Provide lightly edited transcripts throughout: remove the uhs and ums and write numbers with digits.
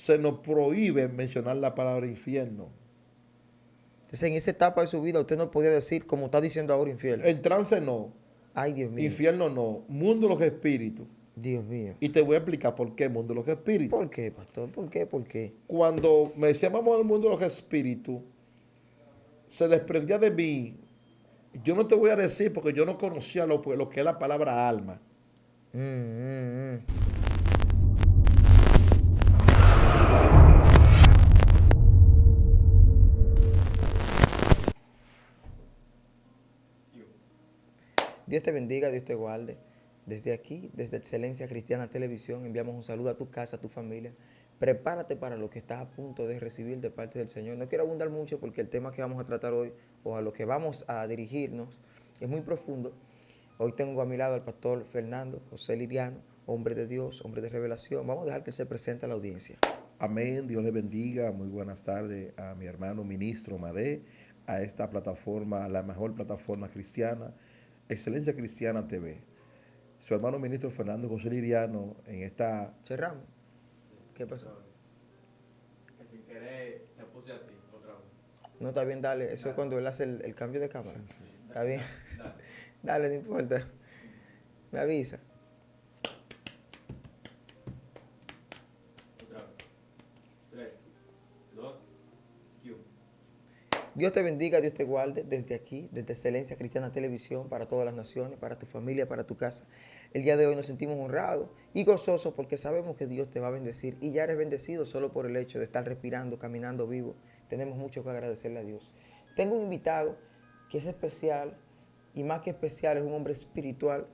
se nos prohíbe mencionar la palabra infierno. Entonces, en esa etapa de su vida, usted no podía decir, como está diciendo ahora, infierno. En trance no, Ay, Dios mío. infierno no, mundo de los espíritus. Dios mío. Y te voy a explicar por qué mundo de los espíritus. ¿Por qué, pastor? ¿Por qué? ¿Por qué? Cuando me decían vamos al mundo de los espíritus, se desprendía de mí. Yo no te voy a decir porque yo no conocía lo que es la palabra alma. Mm, mm, mm. Dios te bendiga, Dios te guarde. Desde aquí, desde Excelencia Cristiana Televisión, enviamos un saludo a tu casa, a tu familia. Prepárate para lo que estás a punto de recibir de parte del Señor. No quiero abundar mucho porque el tema que vamos a tratar hoy, o a lo que vamos a dirigirnos, es muy profundo. Hoy tengo a mi lado al pastor Fernando José Liriano, hombre de Dios, hombre de revelación. Vamos a dejar que se presente a la audiencia. Amén, Dios le bendiga. Muy buenas tardes a mi hermano ministro Madé, a esta plataforma, la mejor plataforma cristiana, Excelencia Cristiana TV. Su hermano ministro Fernando José Liriano en esta... Cerramos. ¿Qué pasó? Que sin querer te puse a ti otra vez. No, está bien, dale. Eso es cuando él hace el cambio de cámara. Está bien. Dale. Dale, no importa. Me avisa. Otra vez. 3, 2, Q. Dios te bendiga, Dios te guarde desde aquí, desde Excelencia Cristiana Televisión, para todas las naciones, para tu familia, para tu casa. El día de hoy nos sentimos honrados y gozosos porque sabemos que Dios te va a bendecir y ya eres bendecido solo por el hecho de estar respirando, caminando vivo. Tenemos mucho que agradecerle a Dios. Tengo un invitado que es especial y más que especial, es un hombre espiritual.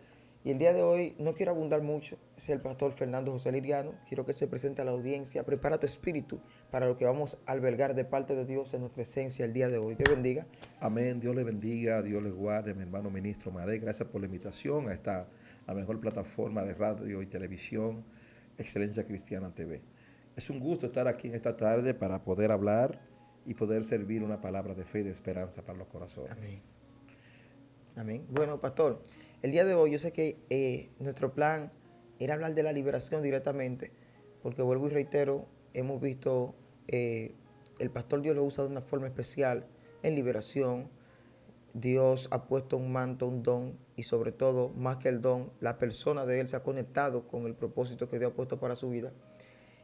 Y el día de hoy no quiero abundar mucho, es el pastor Fernando José Liriano. Quiero que se presente a la audiencia. Prepara tu espíritu para lo que vamos a albergar de parte de Dios en nuestra esencia el día de hoy. Dios bendiga. Amén, Dios le bendiga, Dios le guarde, mi hermano ministro Madé. Gracias por la invitación a esta, la mejor plataforma de radio y televisión, Excelencia Cristiana TV. Es un gusto estar aquí en esta tarde para poder hablar y poder servir una palabra de fe y de esperanza para los corazones. Amén. Amén. Bueno, pastor, el día de hoy yo sé que nuestro plan era hablar de la liberación directamente, porque vuelvo y reitero, hemos visto el pastor Dios lo usa de una forma especial en liberación. Dios ha puesto un manto, un don, y sobre todo, más que el don, la persona de él se ha conectado con el propósito que Dios ha puesto para su vida.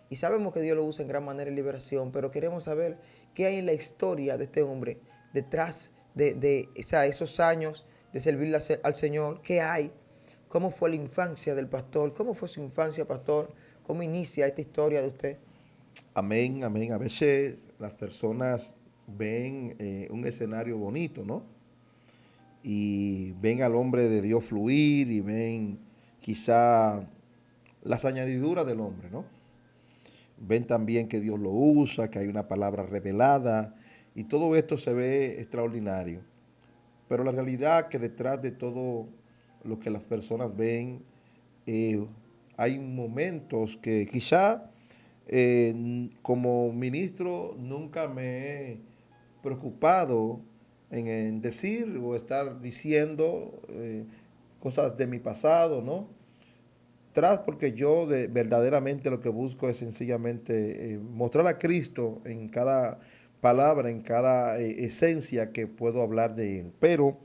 Y sabemos que Dios lo usa en gran manera en liberación, pero queremos saber qué hay en la historia de este hombre detrás de esos años de servirle al Señor. ¿Qué hay? ¿Cómo fue la infancia del pastor? ¿Cómo fue su infancia, pastor? ¿Cómo inicia esta historia de usted? Amén, amén. A veces las personas ven un escenario bonito, ¿no? Y ven al hombre de Dios fluir y ven quizá las añadiduras del hombre, ¿no? Ven también que Dios lo usa, que hay una palabra revelada y todo esto se ve extraordinario. Pero la realidad que detrás de todo lo que las personas ven, eh, hay momentos que quizá como ministro nunca me he preocupado en decir o estar diciendo cosas de mi pasado, ¿no? Porque yo verdaderamente lo que busco es sencillamente mostrar a Cristo en cada palabra, en cada esencia que puedo hablar de Él. Pero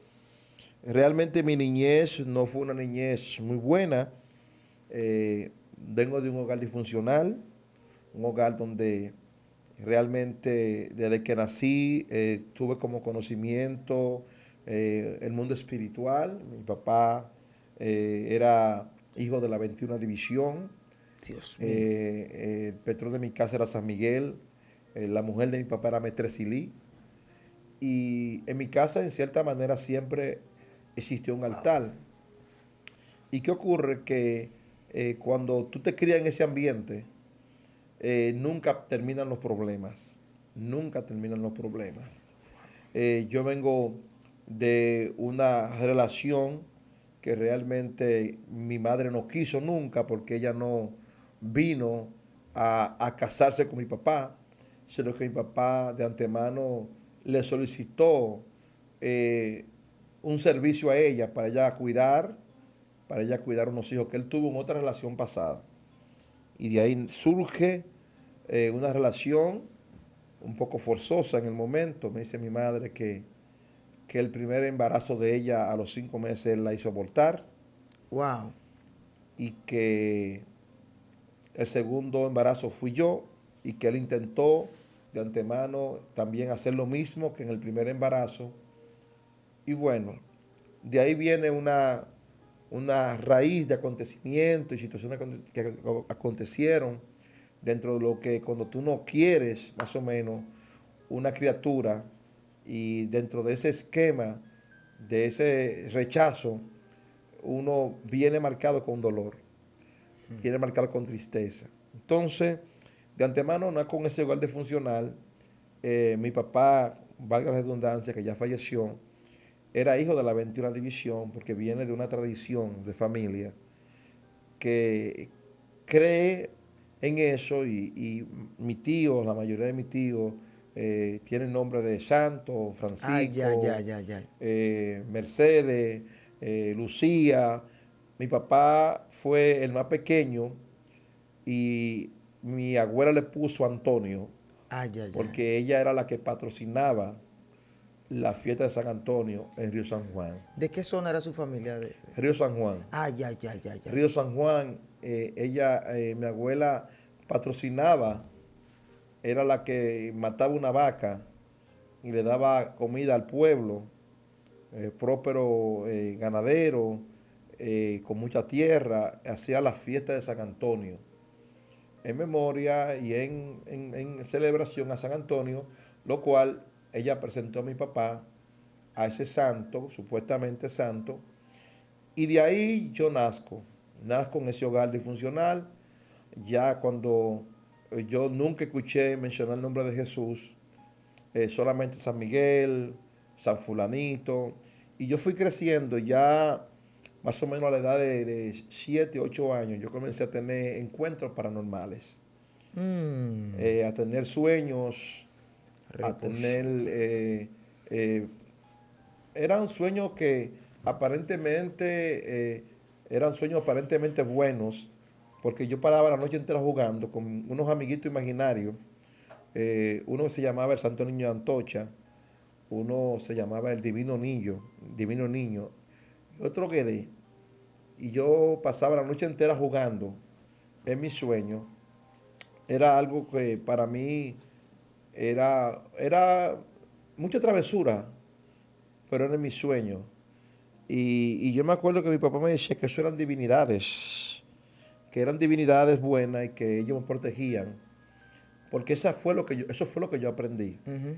realmente mi niñez no fue una niñez muy buena. Vengo de un hogar disfuncional, un hogar donde realmente desde que nací tuve como conocimiento el mundo espiritual. Mi papá era hijo de la 21 División. Dios mío. El patrón de mi casa era San Miguel. La mujer de mi papá era Mestre Silí. Y en mi casa, en cierta manera, siempre existió un altar. ¿Y qué ocurre? Que cuando tú te crías en ese ambiente, nunca terminan los problemas. Nunca terminan los problemas. Yo vengo de una relación que realmente mi madre no quiso nunca porque ella no vino a casarse con mi papá, sino que mi papá de antemano le solicitó un servicio a ella para ella cuidar unos hijos que él tuvo en otra relación pasada. Y de ahí surge una relación un poco forzosa en el momento. Me dice mi madre que el primer embarazo de ella a los 5 meses él la hizo abortar Wow. y que el segundo embarazo fui yo y que él intentó de antemano también hacer lo mismo que en el primer embarazo. Y bueno, de ahí viene una raíz de acontecimientos y situaciones que acontecieron dentro de lo que cuando tú no quieres, más o menos, una criatura y dentro de ese esquema, de ese rechazo, uno viene marcado con dolor, viene marcado con tristeza. Entonces, de antemano, no con ese hogar disfuncional, mi papá, valga la redundancia, que ya falleció, era hijo de la 21 división porque viene de una tradición de familia que cree en eso y mi tío, la mayoría de mis tíos, tienen nombre de santo, Ah, ya, ya, Francisco, ya, ya. Mercedes, Lucía. Mi papá fue el más pequeño y mi abuela le puso Antonio Ah, ya, ya. porque ella era la que patrocinaba la fiesta de San Antonio en Río San Juan. ¿De qué zona era su familia? Río San Juan. Ah, ya, ya, ya, ya. Río San Juan, mi abuela patrocinaba, era la que mataba una vaca y le daba comida al pueblo, próspero ganadero, con mucha tierra, hacía la fiesta de San Antonio. En memoria y en celebración a San Antonio, lo cual ella presentó a mi papá a ese santo, supuestamente santo, y de ahí yo nazco en ese hogar disfuncional. Ya cuando yo nunca escuché mencionar el nombre de Jesús, solamente San Miguel, San Fulanito, y yo fui creciendo ya más o menos a la edad de 7, 8 años, yo comencé a tener encuentros paranormales, Mm, a tener sueños, a Repos. tener eh, eran sueños que aparentemente eran sueños aparentemente buenos, porque yo paraba la noche entera jugando con unos amiguitos imaginarios. Uno se llamaba el Santo Niño de Antocha, uno se llamaba el Divino Niño, y otro Guedé. Y yo pasaba la noche entera jugando en mis sueños. Era algo que para mí era mucha travesura, pero era en mis sueños. Y yo me acuerdo que mi papá me decía que eso eran divinidades, que eran divinidades buenas y que ellos me protegían, porque eso fue lo que yo aprendí. Ujú.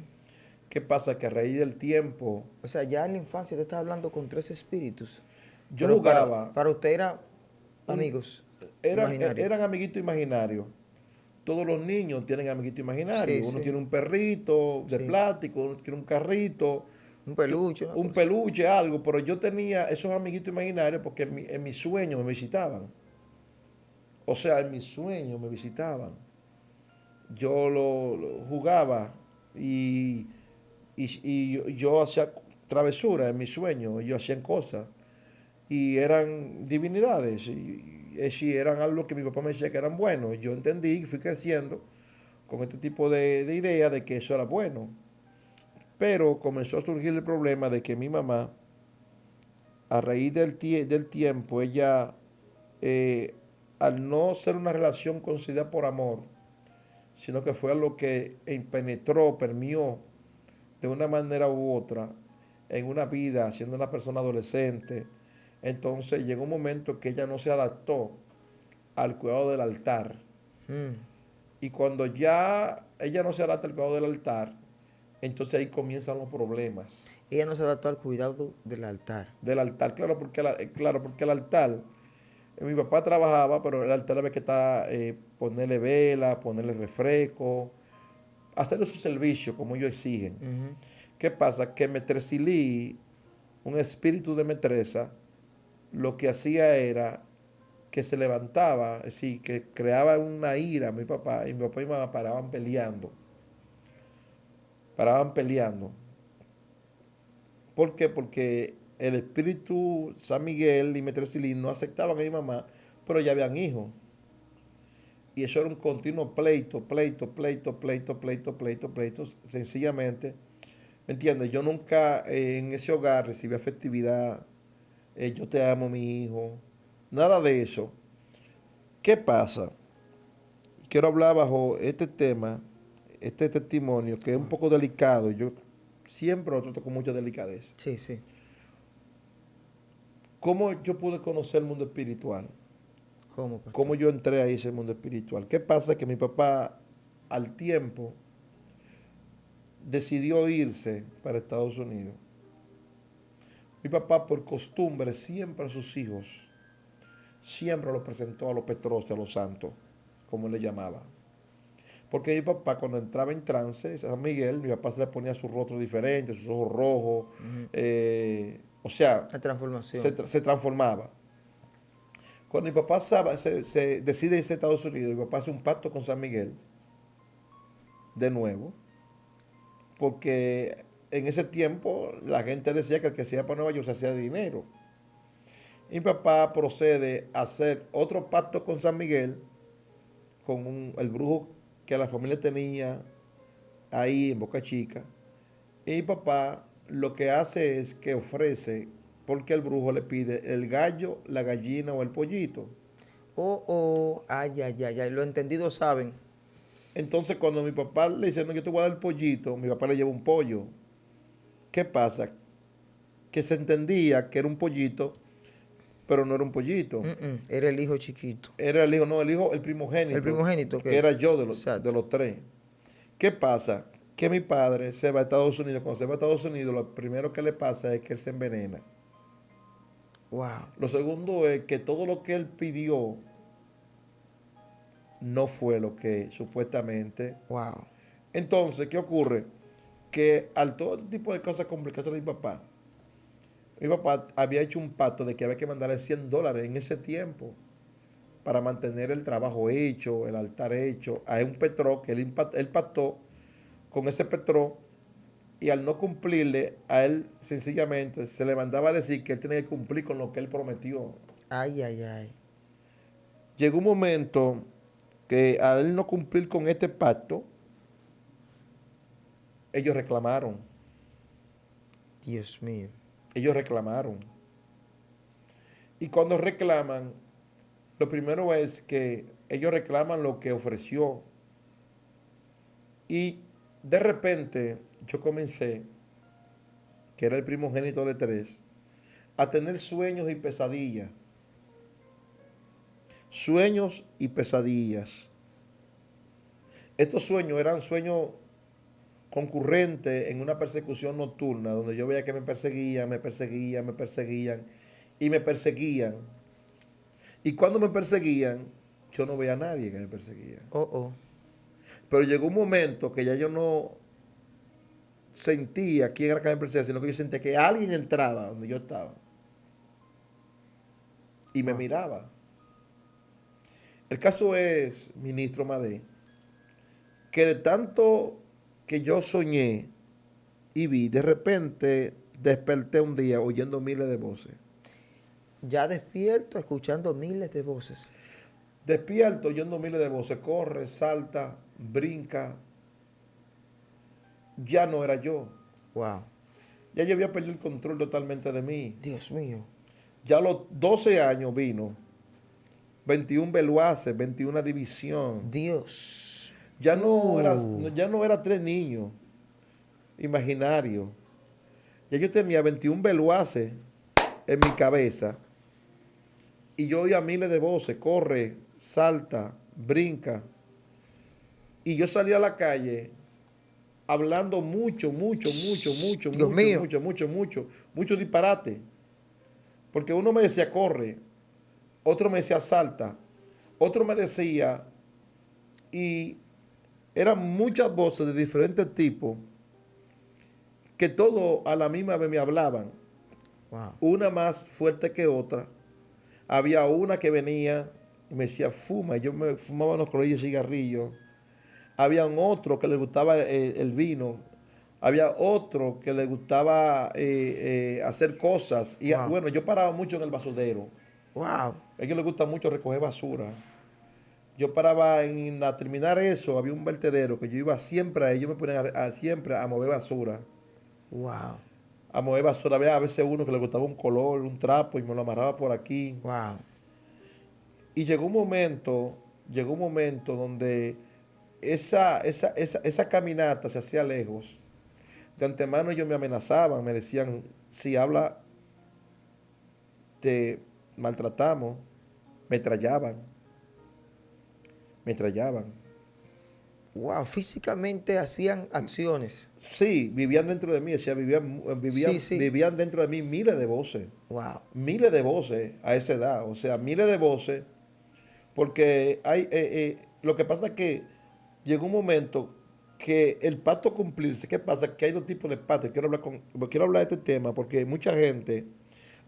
¿Qué pasa? Que a raíz del tiempo, O sea, ya en la infancia te estaba hablando con tres espíritus. yo Pero jugaba, para usted era un, amigos eran, imaginarios. eran amiguitos imaginarios. Todos los niños tienen amiguitos Sí, imaginarios. Uno sí, tiene un perrito de sí. plástico, uno tiene un carrito, Un peluche, una un cosa. peluche, algo, pero yo tenía esos amiguitos imaginarios porque en mis sueños me visitaban. O sea, en mis sueños me visitaban. Yo lo jugaba y, yo hacía travesuras en mis sueños, ellos hacían cosas y eran divinidades y sí, eran algo que mi papá me decía que eran buenos. Yo entendí y fui creciendo con este tipo de idea de que eso era bueno. Pero comenzó a surgir el problema de que mi mamá, a raíz del tiempo, ella, eh, al no ser una relación concebida por amor, sino que fue algo que penetró, permeó de una manera u otra en una vida, siendo una persona adolescente. Entonces llegó un momento que ella no se adaptó al cuidado del altar. Mm. Y cuando ya ella no se adapta al cuidado del altar, entonces ahí comienzan los problemas. Ella no se adaptó al cuidado del altar. Del altar, claro, porque el altar, mi papá trabajaba, pero el altar había que estar, ponerle vela, ponerle refresco, hacerle su servicio como ellos exigen. Ujú. ¿Qué pasa? Que Metresilí, un espíritu de metresa, lo que hacía era que se levantaba, es decir, que creaba una ira mi papá y mi mamá paraban peleando. ¿Por qué? Porque el espíritu San Miguel y Metresilí no aceptaban a mi mamá, pero ya habían hijos. Y eso era un continuo pleito, pleito, pleito, pleito, pleito, pleito, pleito. Sencillamente, ¿me entiendes? Yo nunca en ese hogar recibí afectividad. Yo te amo, mi hijo. Nada de eso. ¿Qué pasa? Quiero hablar bajo este tema, este testimonio, que es un poco delicado. Yo siempre lo trato con mucha delicadeza. Sí, sí. ¿Cómo yo pude conocer el mundo espiritual? ¿Cómo, pastor? ¿Cómo yo entré a ese mundo espiritual? ¿Qué pasa? Que mi papá, al tiempo, decidió irse para Estados Unidos. Mi papá, por costumbre, siempre a sus hijos, siempre los presentó a los Petros, a los santos, como él le llamaba. Porque mi papá, cuando entraba en trance, San Miguel, mi papá se le ponía su rostro diferente, sus ojos rojos, o sea, La transformación. se transformaba. Cuando mi papá se decide irse a Estados Unidos, mi papá hace un pacto con San Miguel, de nuevo, porque en ese tiempo la gente decía que el que se iba para Nueva York se hacía dinero. Y mi papá procede a hacer otro pacto con San Miguel, con el brujo que la familia tenía ahí en Boca Chica. Y mi papá lo que hace es que ofrece, porque el brujo le pide el gallo, la gallina o el pollito. Ay, ay, ay, ay. Los entendidos saben. Entonces cuando mi papá le dice, no, yo te voy a dar el pollito, mi papá le lleva un pollo. ¿Qué pasa? Que se entendía que era un pollito, pero no era un pollito. Era el hijo chiquito. Era el hijo, no, el primogénito. El primogénito, que era yo de Exacto. los tres. ¿Qué pasa? Que mi padre se va a Estados Unidos. Cuando se va a Estados Unidos, lo primero que le pasa es que él se envenena. Wow. Lo segundo es que todo lo que él pidió no fue lo que supuestamente. Wow. Entonces, ¿qué ocurre? Que al todo este tipo de cosas complicadas de mi papá había hecho un pacto de que había que mandarle $100 en ese tiempo para mantener el trabajo hecho, el altar hecho. Hay un Petro que él pactó con ese Petro, y al no cumplirle, a él sencillamente se le mandaba a decir que él tenía que cumplir con lo que él prometió. Ay, ay, ay. Llegó un momento que al él no cumplir con este pacto, ellos reclamaron. Dios mío. Ellos reclamaron. Y cuando reclaman, lo primero es que ellos reclaman lo que ofreció. Y de repente yo comencé, que era el primogénito de tres, a tener sueños y pesadillas. Sueños y pesadillas. Estos sueños eran sueños concurrentes en una persecución nocturna, donde yo veía que me perseguían, me perseguían, me perseguían y me perseguían. Y cuando me perseguían, yo no veía a nadie que me perseguía. Pero llegó un momento que ya yo no sentía quién era que me perseguía, sino que yo sentía que alguien entraba donde yo estaba y me miraba. El caso es, ministro Madé, que de tanto que yo soñé y vi, de repente desperté un día oyendo miles de voces. Ya despierto, escuchando miles de voces. Despierto oyendo miles de voces, corre, salta, brinca. Ya no era yo. Wow. Ya yo había perdido el control totalmente de mí. Dios mío. Ya a los 12 años vino 21 Beluaces, 21 división. Dios. Ya no era 3 niños imaginarios. Ya yo tenía 21 Beluaces en mi cabeza. Y yo oía miles de voces, corre, salta, brinca. Y yo salía a la calle hablando mucho disparate. Porque uno me decía corre, otro me decía salta, otro me decía, y eran muchas voces de diferentes tipos que todos a la misma vez me hablaban. Wow. Una más fuerte que otra. Había una que venía y me decía fuma, y yo me fumaba unos colillos de cigarrillos. Había otro que le gustaba el vino. Había otro que le gustaba hacer cosas. Y bueno, yo paraba mucho en el basurero. Wow. A ellos les gusta mucho recoger basura. Yo paraba en a terminar eso, había un vertedero que yo iba siempre, ellos me ponían siempre a mover basura. Wow, A mover basura, había a veces uno que le gustaba un color, un trapo y me lo amarraba por aquí. wow. Y llegó un momento donde esa caminata se hacía lejos. De antemano ellos me amenazaban, me decían, si habla, te maltratamos, me trallaban, me trallaban. Wow, físicamente hacían acciones. Sí, vivían dentro de mí, o sea, Sí, sí. vivían dentro de mí Wow. miles de voces a esa edad, o sea, miles de voces, porque lo que pasa es que llegó un momento que el pacto cumplirse, ¿qué pasa? Que hay dos tipos de pactos, quiero hablar de este tema porque mucha gente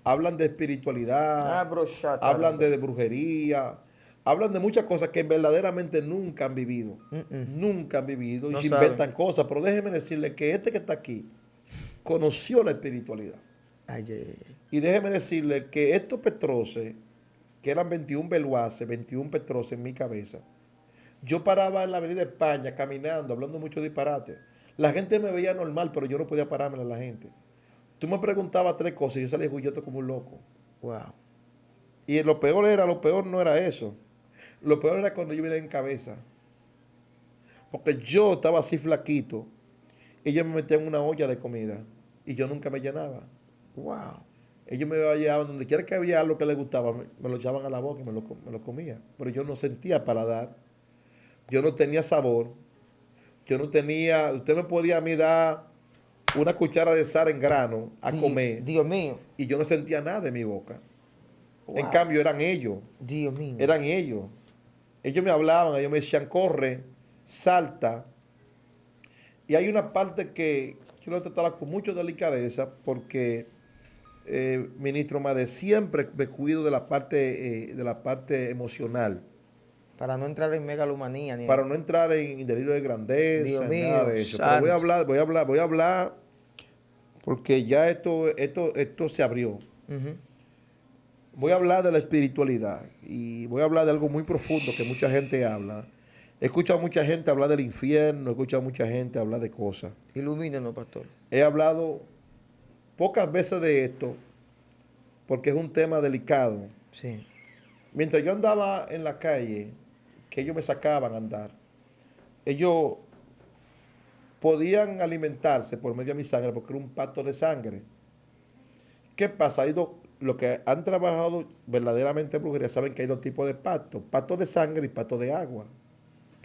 hablan de Ah, espiritualidad, bro, shut hablan up. de brujería, hablan de muchas cosas que verdaderamente nunca han vivido. Mm-mm. Nunca han vivido y No se saben. inventan cosas. Pero déjeme decirle que este que está aquí conoció la espiritualidad. Ay, ay, ay. Y déjeme decirle que estos Petroces, que eran 21 Beluaces, 21 Petroces en mi cabeza, yo paraba en la Avenida España caminando, hablando mucho disparate. La gente me veía normal, pero yo no podía pararme a la gente. Tú me preguntabas tres cosas y yo salía huyendo como un loco. Wow. Y lo peor no era eso. Lo peor era cuando yo venía en cabeza. Porque yo estaba así flaquito. Ellos me metían en una olla de comida. Y yo nunca me llenaba. Wow. Ellos me llevaban donde quiera que había algo que les gustaba, me lo echaban a la boca y me lo comía. Pero yo no sentía paladar. Yo no tenía sabor. Yo no tenía. Usted me podía a mí dar una cuchara de sal en grano a comer. Dios mío. Y yo no sentía nada en mi boca. En Wow. cambio, eran ellos. Dios mío. Eran ellos. Ellos me hablaban, ellos me decían, corre, salta. Y hay una parte que quiero tratarla con mucha delicadeza porque, ministro Made, siempre me cuido de la parte emocional. Para no entrar en megalomanía. Para no entrar en delirio de grandeza, Dios nada mío, de eso. Pero santo. voy a hablar porque ya esto se abrió. Ujú. Voy a hablar de la espiritualidad y voy a hablar de algo muy profundo que mucha gente habla. He escuchado a mucha gente hablar del infierno, he escuchado a mucha gente hablar de cosas. Ilumínenos, pastor. He hablado pocas veces de esto porque es un tema delicado. Sí. Mientras yo andaba en la calle, que ellos me sacaban a andar, ellos podían alimentarse por medio de mi sangre porque era un pacto de sangre. ¿Qué pasa? Los que han trabajado verdaderamente en brujería saben que hay dos tipos de pactos, pacto de sangre y pacto de agua.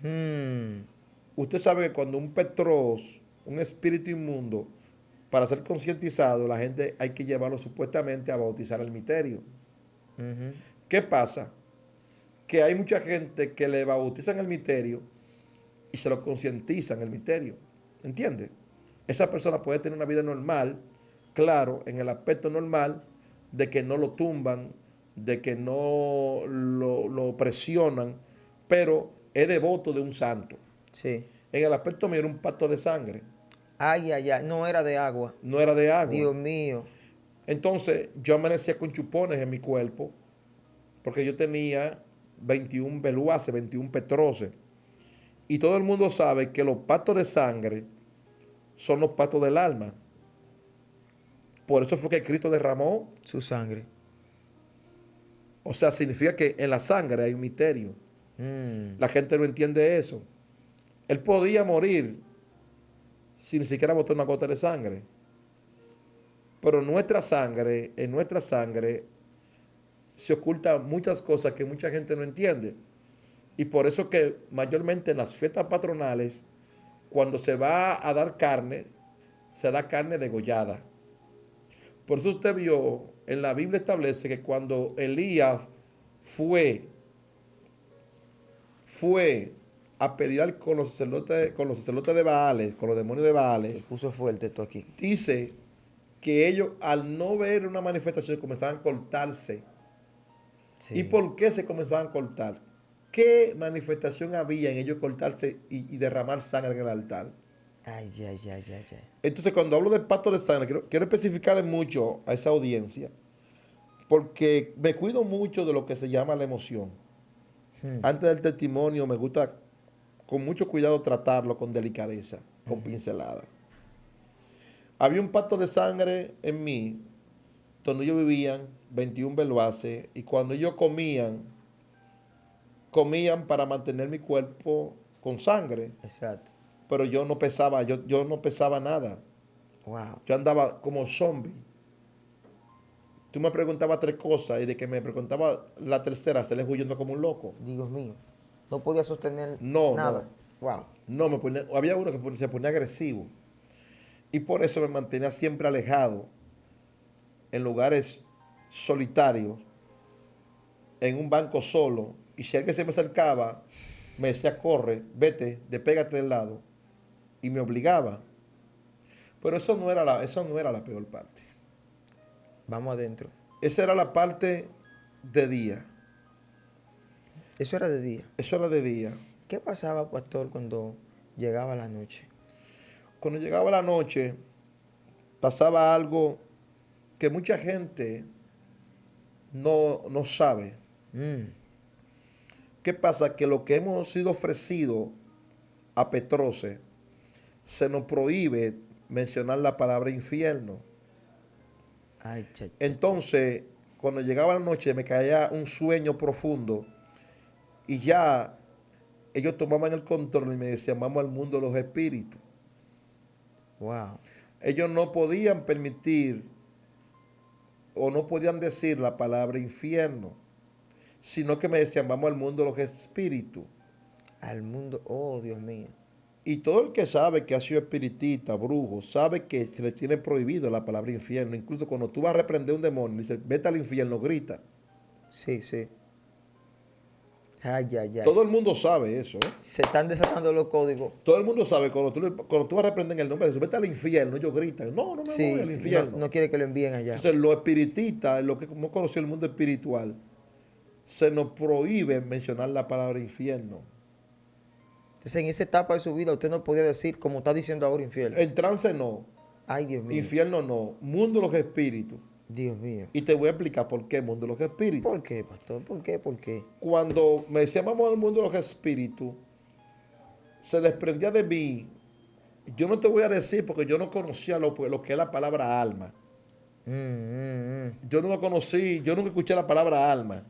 Mm. Usted sabe que cuando un Petros, un espíritu inmundo, para ser concientizado, la gente hay que llevarlo supuestamente a bautizar el misterio. Ujú. ¿Qué pasa? Que hay mucha gente que le bautizan el misterio y se lo concientizan el misterio. ¿Entiende? Esa persona puede tener una vida normal, claro, en el aspecto normal, de que no lo tumban, de que no lo presionan, pero es devoto de un santo. Sí. En el aspecto mío era un pacto de sangre, Ay, ay, ay. No era de agua. no era de agua. Dios mío. Entonces yo amanecía con chupones en mi cuerpo, porque yo tenía 21 Beluaces, 21 Petroces. Y todo el mundo sabe que los pactos de sangre son los pactos del alma. Por eso fue que Cristo derramó. Su sangre. O sea, significa que en la sangre hay un misterio. Mm. La gente no entiende eso. Él podía morir sin ni siquiera botar una gota de sangre. Pero en nuestra sangre se ocultan muchas cosas que mucha gente no entiende. Y por eso que mayormente en las fiestas patronales, cuando se va a dar carne, se da carne degollada. Por eso usted vio, en la Biblia establece que cuando Elías fue a pelear con los sacerdotes de Baales, con los demonios de Se Baales, puso fuerte esto aquí. dice que ellos al no ver una manifestación comenzaban a cortarse. Sí. ¿Y por qué se comenzaban a cortar? ¿Qué manifestación había en ellos cortarse y derramar sangre en el altar? Ay, ay, ay, ay, ay. Entonces, cuando hablo del pacto de sangre, quiero especificarle mucho a esa audiencia, porque me cuido mucho de lo que se llama la emoción. Antes del testimonio me gusta con mucho cuidado tratarlo con delicadeza, con pincelada. Había un pacto de sangre en mí, donde ellos vivían 21 belvaces, y cuando ellos comían para mantener mi cuerpo con sangre, Exacto. pero yo no pesaba, yo no pesaba nada. Wow. Yo andaba como zombie. Tú me preguntabas 3 cosas y de que me preguntaba la tercera, se le huyendo como un loco. Dios mío. No podía sostener No, nada. no, Wow. no, había uno que se ponía agresivo. Y por eso me mantenía siempre alejado, en lugares solitarios, en un banco solo. Y si alguien se me acercaba, me decía, corre, vete, despégate del lado. Y me obligaba. Pero eso no era la peor parte. Vamos adentro. Esa era la parte de día. Eso era de día. Eso era de día. ¿Qué pasaba, pastor, cuando llegaba la noche? Cuando llegaba la noche, pasaba algo que mucha gente no sabe. Mm. ¿Qué pasa? Que lo que hemos sido ofrecido a Petroce, se nos prohíbe mencionar la palabra infierno. Ay, cha, cha, cha. Entonces, cuando llegaba la noche, me caía un sueño profundo y ya ellos tomaban el control y me decían, vamos al mundo de los espíritus. Wow. Ellos no podían permitir o no podían decir la palabra infierno, sino que me decían, vamos al mundo de los espíritus. Al mundo. Oh, Dios mío. Y todo el que sabe que ha sido espiritista, brujo, sabe que se le tiene prohibido la palabra infierno. Incluso cuando tú vas a reprender un demonio y dices, vete al infierno, grita. Sí, sí. Ay, ay, ay. Todo el mundo sabe eso, ¿eh? Se están desatando los códigos. Todo el mundo sabe, cuando tú vas a reprender en el nombre de Jesús, vete al infierno, ellos gritan, no me voy Sí, al no, infierno. no quiere que lo envíen allá. Entonces, los espiritistas, lo que hemos conocido el mundo espiritual, se nos prohíbe mencionar la palabra infierno. Entonces, en esa etapa de su vida, usted no podía decir, como está diciendo ahora, infierno. En trance no, Ay, Dios mío. infierno no, mundo de los espíritus. Dios mío. Y te voy a explicar por qué mundo de los espíritus. ¿Por qué, pastor? ¿Por qué? ¿Por qué? Cuando me decían vamos al mundo de los espíritus, se desprendía de mí. Yo no te voy a decir porque yo no conocía lo que es la palabra alma. Yo nunca conocí, yo nunca escuché la palabra alma.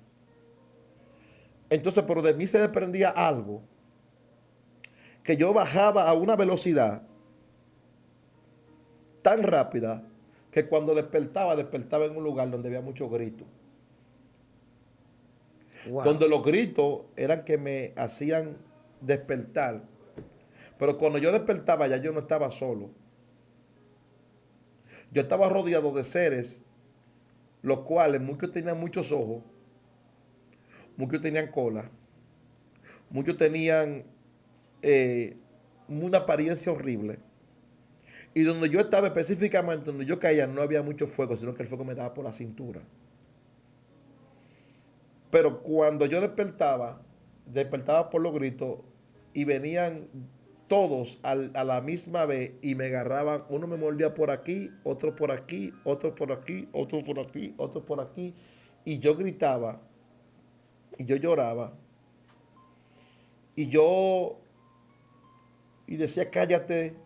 Entonces, pero de mí se desprendía algo que yo bajaba a una velocidad tan rápida que cuando despertaba en un lugar donde había muchos gritos. Wow. Donde los gritos eran que me hacían despertar. Pero cuando yo despertaba ya yo no estaba solo. Yo estaba rodeado de seres, los cuales muchos tenían muchos ojos, muchos tenían cola, muchos tenían una apariencia horrible. Y donde yo estaba específicamente, donde yo caía, no había mucho fuego, sino que el fuego me daba por la cintura. Pero cuando yo despertaba por los gritos y venían todos a la misma vez y me agarraban, uno me mordía por aquí, otro por aquí, otro por aquí, otro por aquí, otro por aquí, y yo gritaba, y yo lloraba, y decía, cállate,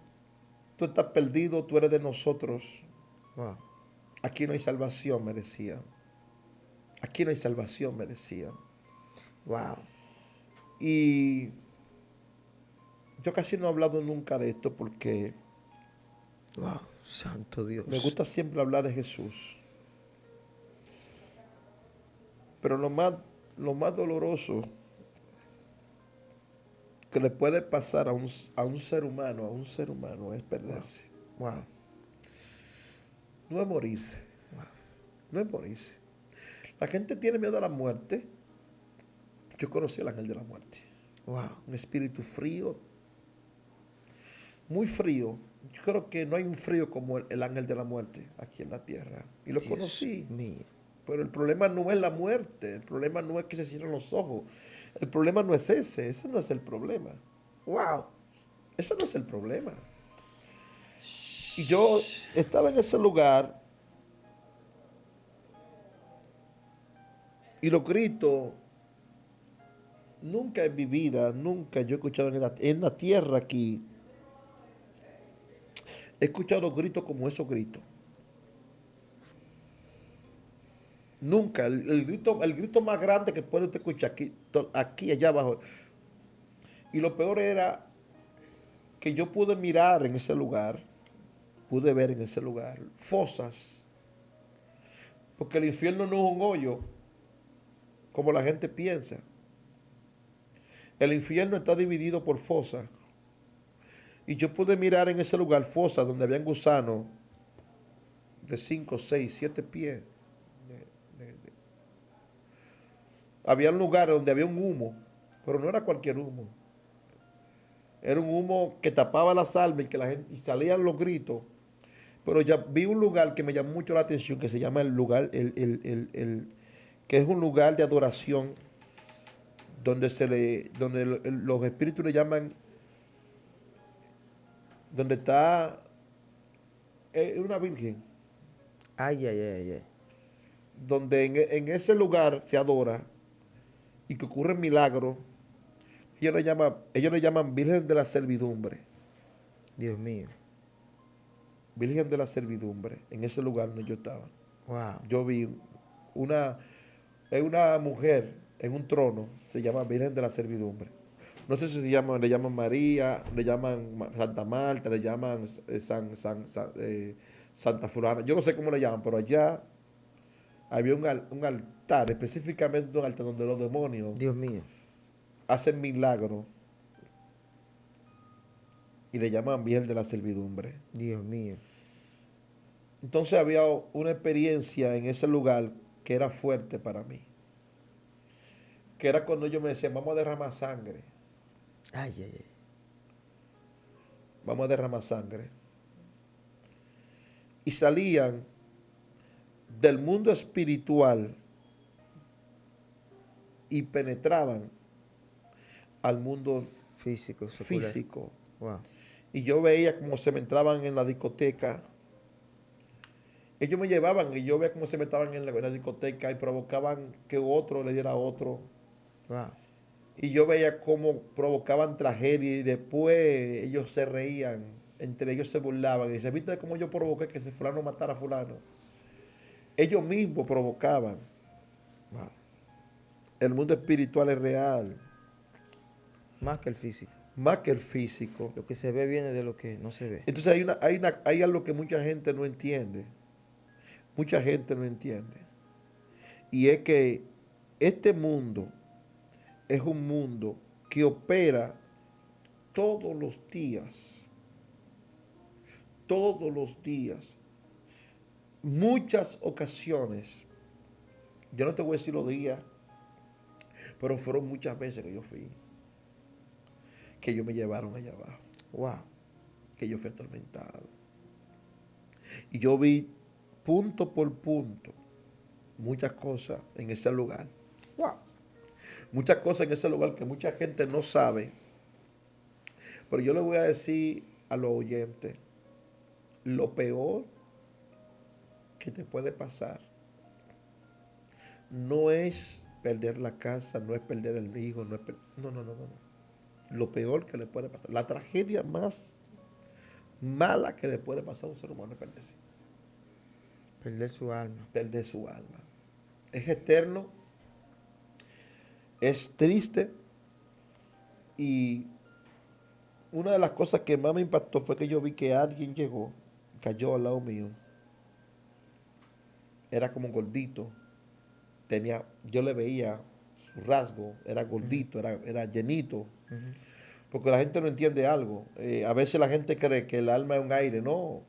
tú estás perdido, tú eres de nosotros. Wow. Aquí no hay salvación, me decían. Aquí no hay salvación, me decían. Wow. Y yo casi no he hablado nunca de esto porque Wow. Santo Dios. me gusta siempre hablar de Jesús. Pero lo más doloroso que le puede pasar a un ser humano es perderse. Wow. No es morirse. No es morirse. La gente tiene miedo a la muerte. Yo conocí al ángel de la muerte. Wow. Un espíritu frío. Muy frío. Yo creo que no hay un frío como el ángel de la muerte aquí en la tierra. Y lo conocí. Mío. Pero el problema no es la muerte. El problema no es que se cierren los ojos. El problema no es ese. Ese no es el problema. Wow. Ese no es el problema. Y yo estaba en ese lugar y los gritos nunca en mi vida, nunca yo he escuchado en la tierra aquí, he escuchado gritos como esos gritos. Nunca, el grito más grande que puede usted escuchar aquí, aquí, allá abajo. Y lo peor era que yo pude mirar en ese lugar, pude ver en ese lugar fosas, porque el infierno no es un hoyo, como la gente piensa. El infierno está dividido por fosas. Y yo pude mirar en ese lugar fosas donde habían gusanos de 5, 6, 7 pies. Había lugares donde había un humo, pero no era cualquier humo. Era un humo que tapaba las almas y que la gente y salían los gritos. Pero ya vi un lugar que me llamó mucho la atención, que se llama el lugar, que es un lugar de adoración donde los espíritus le llaman, donde está una virgen, Ay, ay, ay, ay. donde en ese lugar se adora y que ocurren milagros. Ellos le llaman Virgen de la Servidumbre. Dios mío. Virgen de la Servidumbre, en ese lugar donde yo estaba. Wow. Yo vi una, es una mujer en un trono, se llama Virgen de la Servidumbre. No sé si le llaman María, le llaman Santa Marta, le llaman Santa Fulana. Yo no sé cómo le llaman, pero allá había un altar, específicamente un altar donde los demonios Dios mío. hacen milagros y le llaman Virgen de la Servidumbre. Dios mío. Entonces había una experiencia en ese lugar que era fuerte para mí. Que era cuando ellos me decían, vamos a derramar sangre. Ay, ay, ay. Vamos a derramar sangre. Y salían del mundo espiritual y penetraban al mundo Físico, secular. físico. Wow. Y yo veía cómo se me entraban en la discoteca. Ellos me llevaban y yo veía cómo se me estaban en la discoteca y provocaban que otro le diera a otro. Wow. Y yo veía cómo provocaban tragedia y después ellos se reían, entre ellos se burlaban y decían, ¿viste cómo yo provoqué que ese fulano matara a fulano? Ellos mismos provocaban. Wow. El mundo espiritual es real, Más que el físico. más que el físico. Lo que se ve viene de lo que no se ve. Entonces hay algo que mucha gente no entiende. Mucha gente no entiende. Y es que este mundo es un mundo que opera todos los días. Todos los días. Muchas ocasiones. Yo no te voy a decir los días, pero fueron muchas veces que yo fui. Que ellos me llevaron allá abajo. Wow. Que yo fui atormentado. Y yo vi punto por punto muchas cosas en ese lugar. Wow. Muchas cosas en ese lugar que mucha gente no sabe. Pero yo le voy a decir a los oyentes, lo peor que te puede pasar no es perder la casa, no es perder el hijo, no es no, no, no, no. Lo peor que le puede pasar, la tragedia más mala que le puede pasar a un ser humano es perderse. Perder su alma. Perder su alma. Es eterno, es triste y una de las cosas que más me impactó fue que yo vi que alguien llegó, cayó al lado mío. Era como gordito. Yo le veía su rasgo, era gordito, era llenito. Porque la gente no entiende algo. A veces la gente cree que el alma es un aire. No.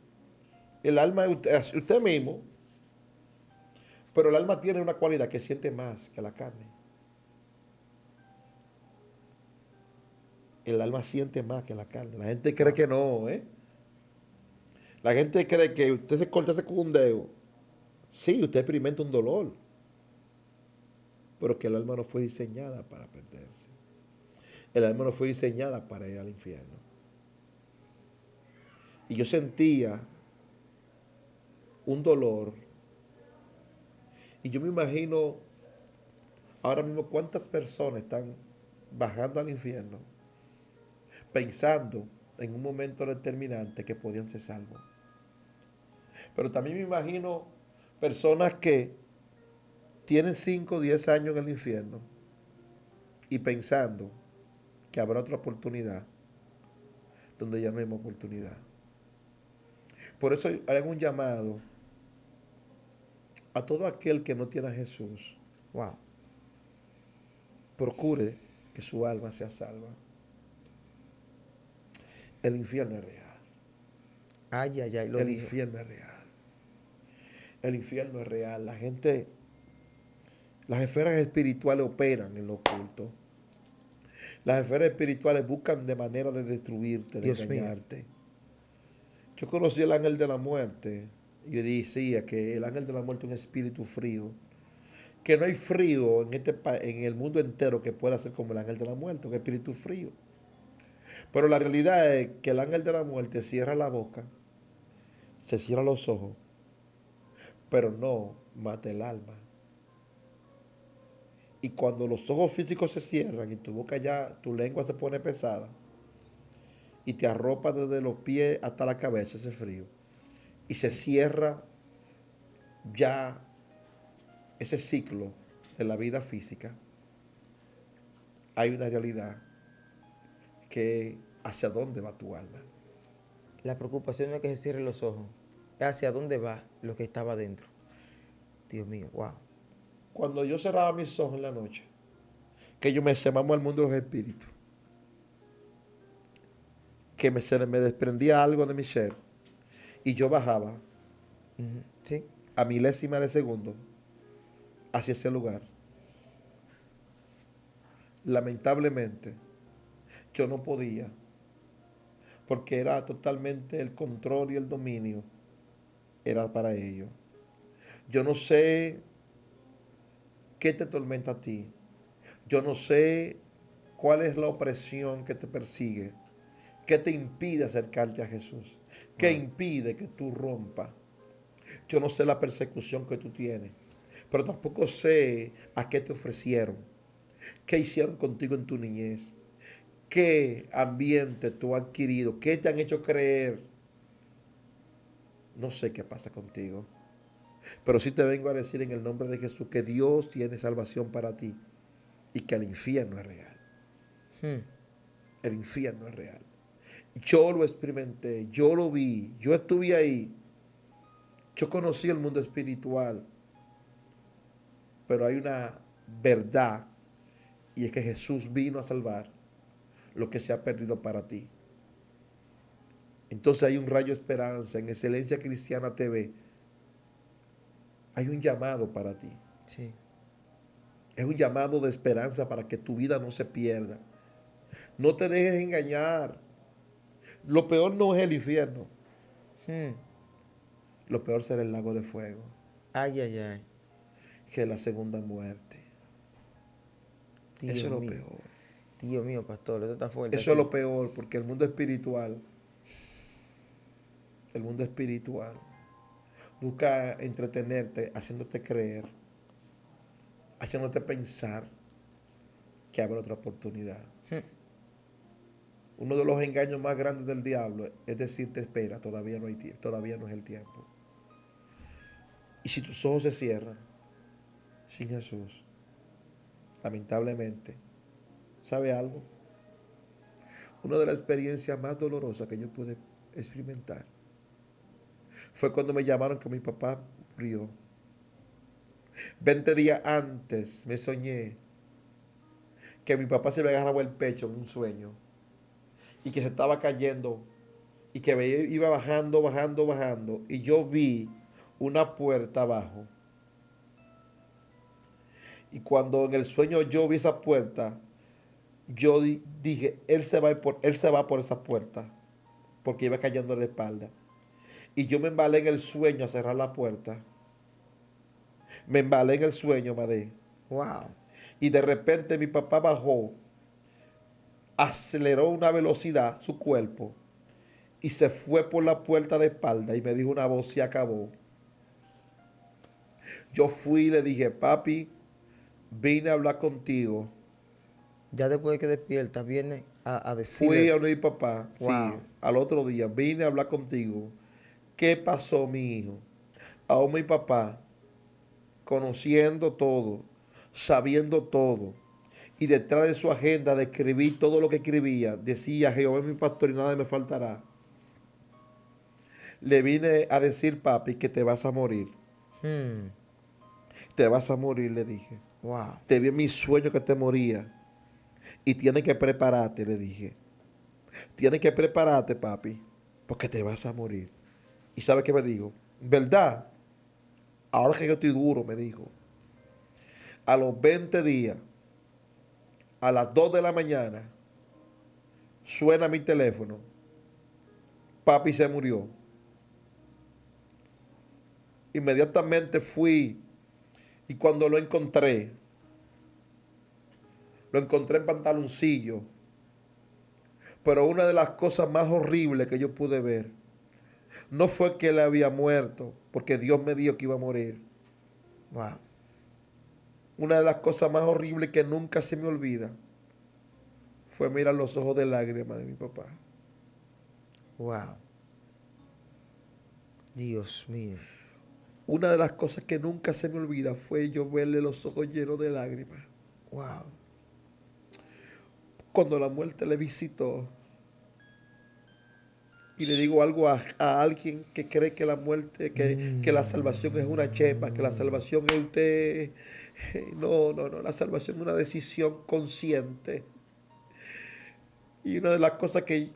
El alma es usted mismo. Pero el alma tiene una cualidad que siente más que la carne. El alma siente más que la carne. La gente cree que no, ¿eh? La gente cree que usted se corta con un dedo. Sí, usted experimenta un dolor. Pero que el alma no fue diseñada para perderse. El alma no fue diseñada para ir al infierno. Y yo sentía un dolor. Y yo me imagino ahora mismo cuántas personas están bajando al infierno, pensando en un momento determinante que podían ser salvos. Pero también me imagino personas que tienen 5 o 10 años en el infierno y pensando que habrá otra oportunidad donde ya no hay más oportunidad. Por eso hago un llamado a todo aquel que no tiene a Jesús. Wow. Procure que su alma sea salva. El infierno es real. Ay, ay, ay, lo El dijo. infierno es real. El infierno es real. La gente, las esferas espirituales operan en lo oculto. Las esferas espirituales buscan de manera de destruirte, de Dios mío. engañarte. Yo conocí al ángel de la muerte y le decía que el ángel de la muerte es un espíritu frío. Que no hay frío en el mundo entero que pueda ser como el ángel de la muerte, un espíritu frío. Pero la realidad es que el ángel de la muerte cierra la boca, se cierra los ojos, pero no mata el alma. Y cuando los ojos físicos se cierran y tu boca ya, tu lengua se pone pesada y te arropa desde los pies hasta la cabeza ese frío y se cierra ya ese ciclo de la vida física, hay una realidad que hacia dónde va tu alma. La preocupación no es que se cierren los ojos, es hacia dónde va lo que estaba dentro. Dios mío, wow. Cuando yo cerraba mis ojos en la noche, que yo me llamaba al mundo de los espíritus, que me desprendía algo de mi ser y yo bajaba Ujú. Sí, a milésima de segundo hacia ese lugar. Lamentablemente, yo no podía, porque era totalmente el control y el dominio, era para ellos. Yo no sé qué te tormenta a ti. Yo no sé cuál es la opresión que te persigue, qué te impide acercarte a Jesús, qué wow. impide que tú rompas. Yo no sé la persecución que tú tienes, pero tampoco sé a qué te ofrecieron, qué hicieron contigo en tu niñez, qué ambiente tú has adquirido, qué te han hecho creer. No sé qué pasa contigo, pero sí te vengo a decir en el nombre de Jesús que Dios tiene salvación para ti y que el infierno es real. Hmm. El infierno es real. Yo lo experimenté, yo lo vi, yo estuve ahí, yo conocí el mundo espiritual, pero hay una verdad y es que Jesús vino a salvar lo que se ha perdido para ti. Entonces hay un rayo de esperanza en Excelencia Cristiana TV. Hay un llamado para ti. Sí. Es un llamado de esperanza para que tu vida no se pierda. No te dejes engañar. Lo peor no es el infierno. Hmm. Lo peor será el lago de fuego, Ay, ay, ay. que es la segunda muerte. Dios Eso es lo mío. peor. Dios mío, pastor, esto está fuerte Eso es aquí. lo peor, porque el mundo espiritual, busca entretenerte, haciéndote creer, haciéndote pensar que habrá otra oportunidad. Hmm. Uno de los engaños más grandes del diablo es decirte, espera, todavía no hay tiempo, todavía no es el tiempo. Y si tus ojos se cierran sin Jesús, lamentablemente, ¿sabe algo? Una de las experiencias más dolorosas que yo pude experimentar fue cuando me llamaron que mi papá murió. 20 días antes me soñé que mi papá se me agarraba el pecho en un sueño y que se estaba cayendo y que iba bajando, bajando, bajando y yo vi una puerta abajo. Y cuando en el sueño yo vi esa puerta, yo dije, él se va por esa puerta, porque iba cayendo de la espalda. Y yo me embalé en el sueño a cerrar la puerta. Me embalé en el sueño, madre. Wow. Y de repente mi papá bajó, aceleró una velocidad su cuerpo y se fue por la puerta de espalda y me dijo una voz, se acabó. Yo fui y le dije, papi, vine a hablar contigo Ya después de que despierta, viene a Fui decirle, a donde mi papá, sí, wow, al otro día, vine a hablar contigo. ¿Qué pasó, mi hijo? Aún mi papá, conociendo todo, sabiendo todo, y detrás de su agenda de escribir todo lo que escribía, decía, Jehová es mi pastor y nada me faltará. Le vine a decir, papi, que te vas a morir. hmm, Te vas a morir, le dije. wow, Te vi en mi sueño que te moría. Y tienes que prepararte, le dije. Tienes que prepararte, papi, porque te vas a morir. ¿Y sabe qué me dijo? ¿Verdad? Ahora que yo estoy duro, me dijo. A los 20 días, a las 2 de la mañana, suena mi teléfono. Papi se murió. Inmediatamente fui y cuando lo encontré en pantaloncillo. Pero una de las cosas más horribles que yo pude ver no fue que él había muerto, porque Dios me dijo que iba a morir. wow, Una de las cosas más horribles que nunca se me olvida fue mirar los ojos de lágrimas de mi papá. wow. Dios mío. Una de las cosas que nunca se me olvida fue yo verle los ojos llenos de lágrimas. Wow. Cuando la muerte le visitó, y le digo algo a alguien que cree que la muerte, que la salvación es una chepa, que la salvación es usted. No, no, no. La salvación es una decisión consciente. Y una de las cosas que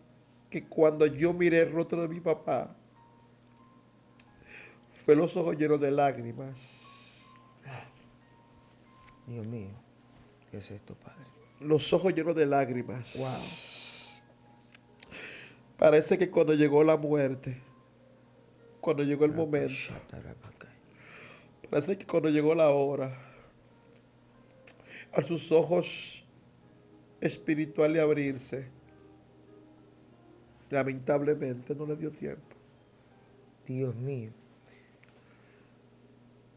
cuando yo miré el rostro de mi papá, fue los ojos llenos de lágrimas. Dios mío. ¿Qué es esto, Padre? Los ojos llenos de lágrimas. Wow. Parece que cuando llegó la muerte, cuando llegó el momento, parece que cuando llegó la hora, a sus ojos espirituales abrirse, lamentablemente no le dio tiempo. Dios mío.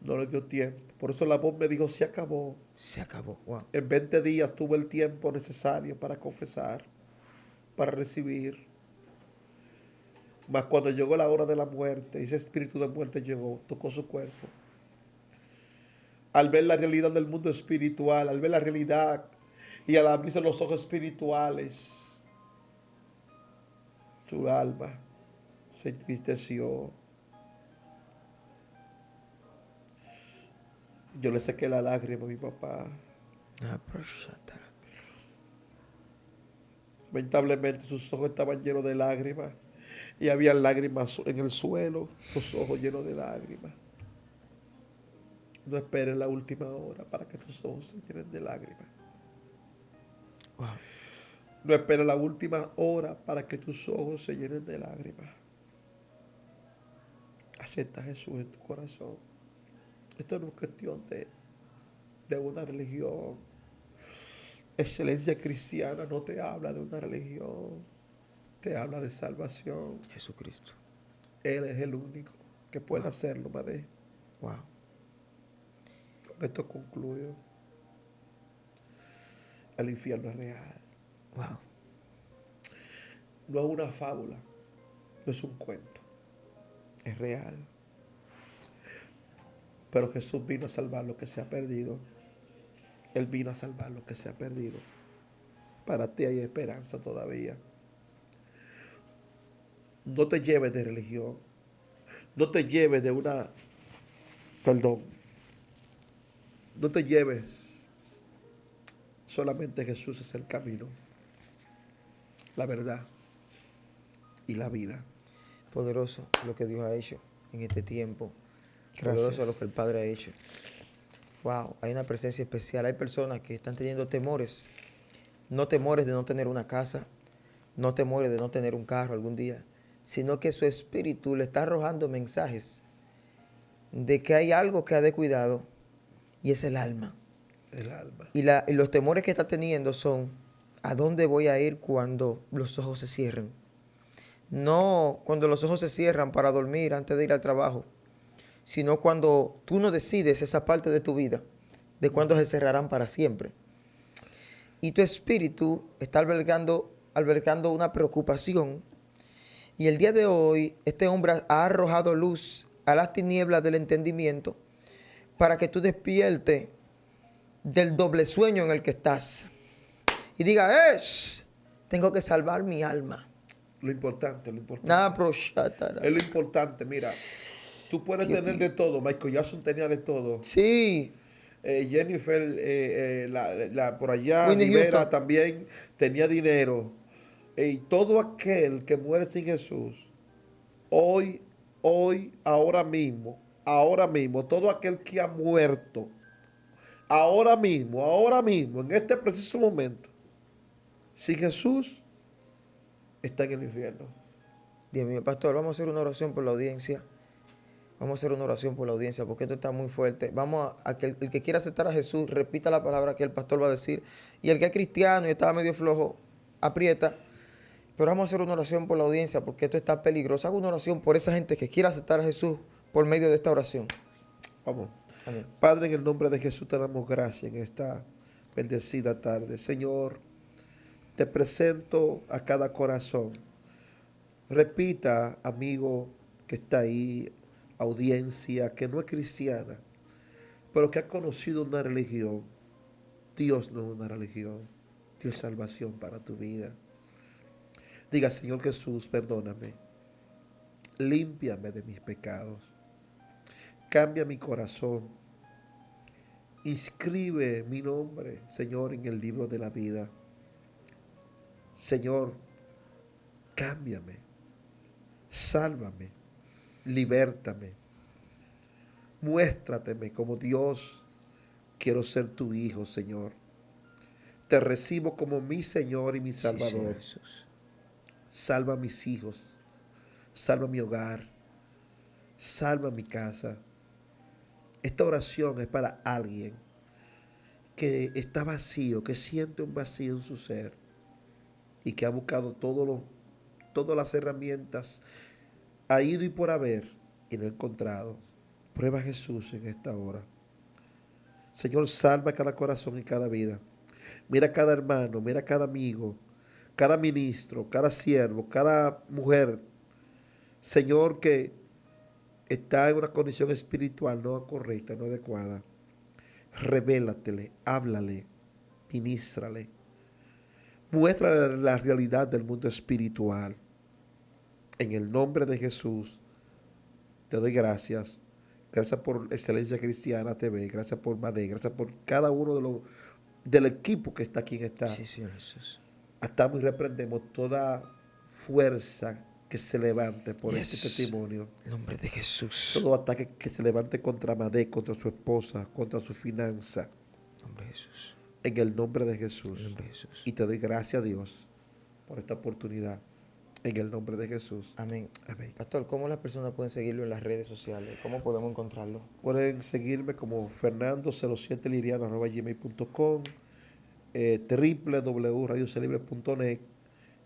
No le dio tiempo. Por eso la voz me dijo, se acabó. Se acabó. Wow. En 20 días tuvo el tiempo necesario para confesar, para recibir. Mas cuando llegó la hora de la muerte, ese espíritu de muerte llegó, tocó su cuerpo. Al ver la realidad del mundo espiritual, al ver la realidad y al abrirse los ojos espirituales, su alma se entristeció. Yo le saqué la lágrima a mi papá. Lamentablemente sus ojos estaban llenos de lágrimas y había lágrimas en el suelo, sus ojos llenos de lágrimas. No esperes la última hora para que tus ojos se llenen de lágrimas. Wow. No esperes la última hora para que tus ojos se llenen de lágrimas. Acepta a Jesús en tu corazón. Esto no es cuestión de una religión. Excelencia cristiana no te habla de una religión, te habla de salvación. Jesucristo. Él es el único que puede hacerlo, madre. Wow. Con esto concluyo. El infierno es real. Wow. No es una fábula, no es un cuento, es real. Pero Jesús vino a salvar lo que se ha perdido. Él vino a salvar lo que se ha perdido. Para ti hay esperanza todavía. No te lleves de religión. No te lleves de una... Perdón. No te lleves. Solamente Jesús es el camino, la verdad y la vida. Poderoso lo que Dios ha hecho en este tiempo. Gracias. Poderoso lo que el Padre ha hecho. Wow, hay una presencia especial. Hay personas que están teniendo temores. No temores de no tener una casa, no temores de no tener un carro algún día, sino que su espíritu le está arrojando mensajes de que hay algo que ha descuidado y es el alma. El alma. Y los temores que está teniendo son, ¿a dónde voy a ir cuando los ojos se cierren? No cuando los ojos se cierran para dormir antes de ir al trabajo, sino cuando tú no decides esa parte de tu vida, de cuándo se cerrarán para siempre. y tu espíritu está albergando una preocupación. Y el día de hoy, este hombre ha arrojado luz a las tinieblas del entendimiento para que tú despiertes del doble sueño en el que estás. Y diga, tengo que salvar mi alma. Lo importante, lo importante. Nada proshatara. Es lo importante, mira. Tú puedes Dios tener mío. de todo. Michael Jackson tenía de todo. Sí, Jennifer, por allá, Whitney Rivera Houston. también tenía dinero. Y todo aquel que muere sin Jesús, hoy, ahora mismo, todo aquel que ha muerto, ahora mismo, en este preciso momento, sin Jesús, está en el infierno. Dios mío, pastor, vamos a hacer una oración por la audiencia. Vamos a hacer una oración por la audiencia porque esto está muy fuerte. Vamos a que el que quiera aceptar a Jesús repita la palabra que el pastor va a decir. Y el que es cristiano y estaba medio flojo, aprieta. Pero vamos a hacer una oración por la audiencia porque esto está peligroso. Hago una oración por esa gente que quiera aceptar a Jesús por medio de esta oración. Vamos. Amén. Padre, en el nombre de Jesús te damos gracias en esta bendecida tarde. Señor, te presento a cada corazón. Repita, amigo que está ahí, audiencia que no es cristiana, pero que ha conocido una religión. Dios no es una religión. Dios es salvación para tu vida. Diga, Señor Jesús, perdóname. Límpiame de mis pecados. Cambia mi corazón. Inscribe mi nombre, Señor, en el libro de la vida. Señor, cámbiame. Sálvame. Libértame. Muéstrateme como Dios. Quiero ser tu hijo, Señor. Te recibo como mi Señor y mi Salvador. Sí, Jesús. Salva a mis hijos. Salva mi hogar. Salva mi casa. Esta oración es para alguien que está vacío, que siente un vacío en su ser y que ha buscado todas las herramientas, ha ido y por haber y no ha encontrado. Prueba a Jesús en esta hora. Señor, salva cada corazón y cada vida. Mira cada hermano, mira cada amigo, cada ministro, cada siervo, cada mujer. Señor, que está en una condición espiritual no correcta, no adecuada. Revélatele, háblale, ministrale. Muéstrale la realidad del mundo espiritual. En el nombre de Jesús, te doy gracias. Gracias por Excelencia Cristiana TV. Gracias por Made. Gracias por cada uno del equipo que está aquí en esta. Sí, Señor Jesús. Atamos y reprendemos toda fuerza que se levante por Yes. este testimonio. En nombre de Jesús. Todo ataque que se levante contra Made, contra su esposa, contra su finanza. En nombre de Jesús. En el nombre de Jesús. En nombre de Jesús. Y te doy gracias a Dios por esta oportunidad. En el nombre de Jesús. Amén. Amén. Pastor, ¿cómo las personas pueden seguirlo en las redes sociales? ¿Cómo podemos encontrarlo? Pueden seguirme como fernando07liriano@gmail.com, www.radiocelibre.net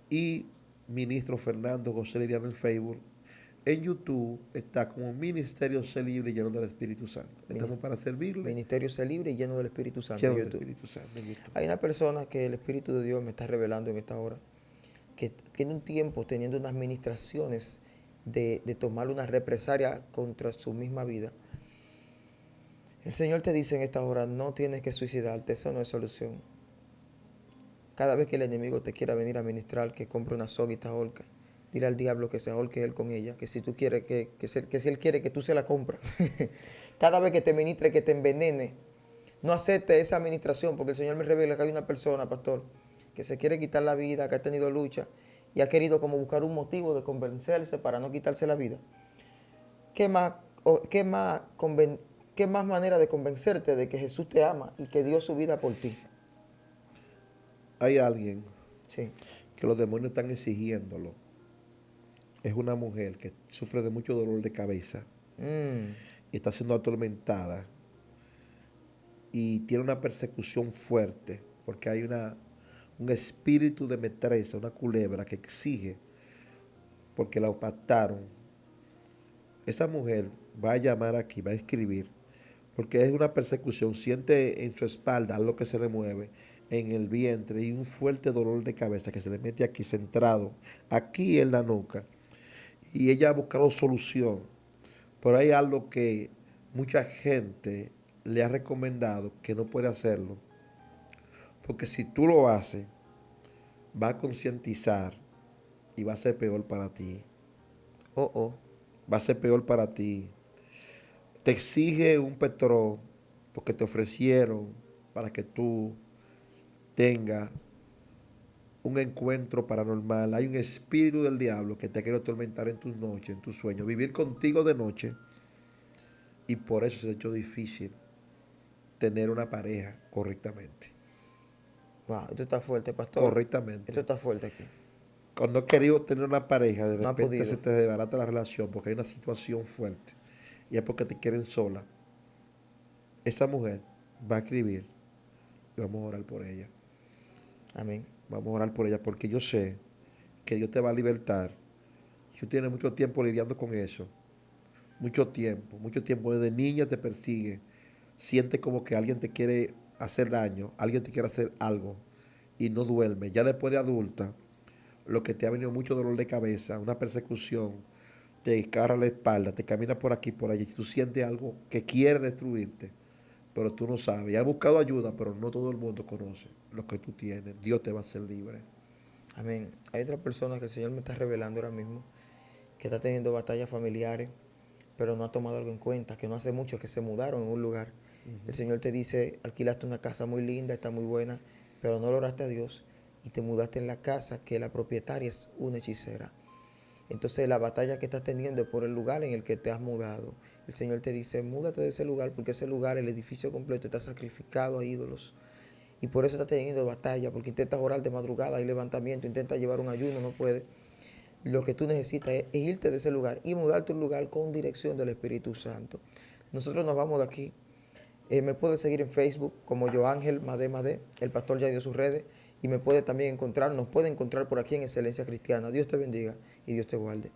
y Ministro Fernando José Liriano en Facebook. En YouTube está como Ministerio Celibre lleno del Espíritu Santo. Estamos para servirle. Ministerio Sé Libre y lleno del Espíritu Santo. Lleno en del YouTube. Espíritu Santo en YouTube. Hay una persona que el Espíritu de Dios me está revelando en esta hora, que tiene un tiempo teniendo unas ministraciones de tomar una represalia contra su misma vida. El Señor te dice en esta hora, no tienes que suicidarte, eso no es solución. Cada vez que el enemigo te quiera venir a ministrar, que compre una soga y te ahorca. Dile al diablo que se ahorque él con ella, que si tú quieres, que si él quiere que tú se la compras. Cada vez que te ministre, que te envenene, no acepte esa administración, porque el Señor me revela que hay una persona, pastor, que se quiere quitar la vida, que ha tenido lucha y ha querido como buscar un motivo de convencerse para no quitarse la vida. ¿Qué más manera de convencerte de que Jesús te ama y que dio su vida por ti? Hay alguien Sí. que los demonios están exigiéndolo. Es una mujer que sufre de mucho dolor de cabeza y está siendo atormentada y tiene una persecución fuerte porque hay un espíritu de metresa, una culebra que exige porque la pactaron. Esa mujer va a llamar aquí, va a escribir, porque es una persecución, siente en su espalda algo que se le mueve en el vientre y un fuerte dolor de cabeza que se le mete aquí centrado, aquí en la nuca. Y ella ha buscado solución, pero hay algo que mucha gente le ha recomendado que no puede hacerlo, porque si tú lo haces, va a concientizar y va a ser peor para ti. Oh, oh. Va a ser peor para ti. Te exige un petróleo porque te ofrecieron para que tú tengas un encuentro paranormal. Hay un espíritu del diablo que te quiere atormentar en tus noches, en tus sueños, vivir contigo de noche. Y por eso se ha hecho difícil tener una pareja correctamente. Wow, esto está fuerte, pastor. Correctamente. Esto está fuerte aquí. Cuando has querido tener una pareja, de No ha repente podido. se te desbarata la relación porque hay una situación fuerte. Y es porque te quieren sola. Esa mujer va a escribir y vamos a orar por ella. Amén. Vamos a orar por ella porque yo sé que Dios te va a libertar. Tú tienes mucho tiempo lidiando con eso. Mucho tiempo. Desde niña te persigue. Sientes como que alguien te quiere hacer daño, alguien te quiere hacer algo y no duerme. Ya después de adulta, lo que te ha venido mucho dolor de cabeza, una persecución, te carga la espalda, te camina por aquí, por allí. Tú sientes algo que quiere destruirte, pero tú no sabes. Y has buscado ayuda, pero no todo el mundo conoce lo que tú tienes. Dios te va a hacer libre. Amén. Hay otra persona que el Señor me está revelando ahora mismo, que está teniendo batallas familiares, pero no ha tomado algo en cuenta, que no hace mucho que se mudaron en un lugar. El Señor te dice, alquilaste una casa muy linda, está muy buena, pero no lo oraste a Dios y te mudaste en la casa que la propietaria es una hechicera. Entonces la batalla que estás teniendo es por el lugar en el que te has mudado. El Señor te dice, múdate de ese lugar porque ese lugar, el edificio completo, está sacrificado a ídolos. Y por eso estás teniendo batalla, porque intentas orar de madrugada, hay levantamiento, intentas llevar un ayuno, no puedes. Lo que tú necesitas es irte de ese lugar y mudarte a un lugar con dirección del Espíritu Santo. Nosotros nos vamos de aquí. Me puedes seguir en Facebook como Joángel Madé, el pastor ya dio sus redes, y me puede también encontrar, nos puede encontrar por aquí en Excelencia Cristiana. Dios te bendiga y Dios te guarde.